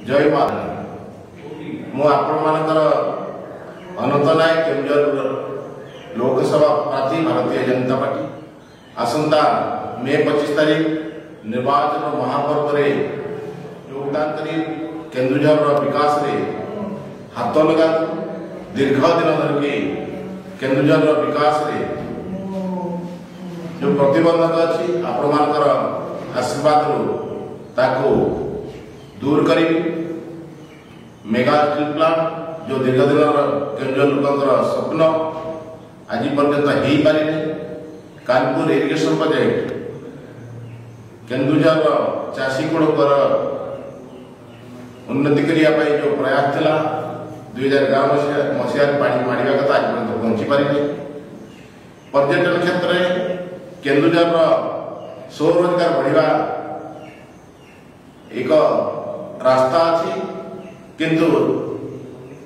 जय मां मु आपण मानकर अनंत नायक केन्दुझर लोकसभा प्रार्थी भारतीय जनता पार्टी आसंता मे 25 तारीख निर्वाचन महापर्व रे योगदान करी केन्दुझर विकास रे हाथ लगा दीर्घ दिन धरिकी केन्दुझर विकास रे जो प्रतिबंधक अच्छी आपण मानकर आशीर्वाद ताको दूर करी मेगा स्टील प्लांट जो दीर्घ दिन केन्दुझर लोकर स्वप्न आज पर्यंत हो पारि कानपुर इरिगेशन प्रोजेक्ट केन्दुझर चाषी गुणकर उन्नति करने जो प्रयास था 2011 मसीह पानी माड़ा कथा आज पर्यंत पहुंची पारि पर्यटन क्षेत्र में केन्दुझर स्वरोजगार बढ़िया एक रास्ता अच्छी किंतु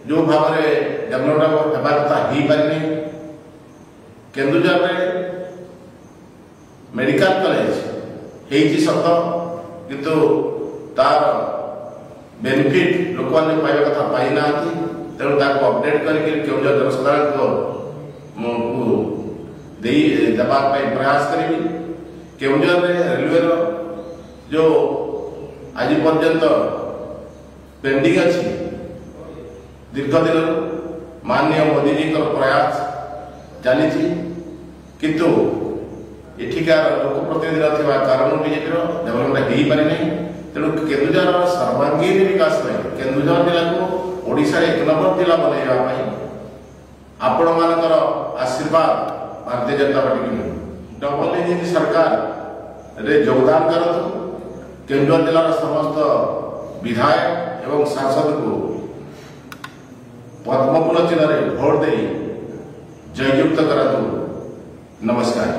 जो भाव में डेवलपमेंट होगा कथा हो पारि केन्दुझर में मेडिकल कॉलेज होती सत किंतु तार बेनिफिट लोक मैंने पाइबा कथा पाई ना तेणु अपडेट करके केन्दुझर जनसाधारण को देवा प्रयास करी केन्दुझर रेलवे जो आज पर्यंत पेंडिंग अच्छी दीर्घ दिन माननीय मोदी जी प्रयास चली किंतु एठिकार लोक प्रतिनिधि कारण बीजेपी डेवलपमेंट हो पारि तेणु केन्दुझर सर्वांगीन विकास केन्दुझर जिला को ओडिशा एक नंबर जिला बनवाई आपण मानकर आशीर्वाद Bharatiya Janata party double engine सरकार रे योगदान करतु केन्दुझर जिलार समस्त विधायक एवं सांसद को पद्मफूल चिन्ह भोट दे जययुक्त करतु। नमस्कार।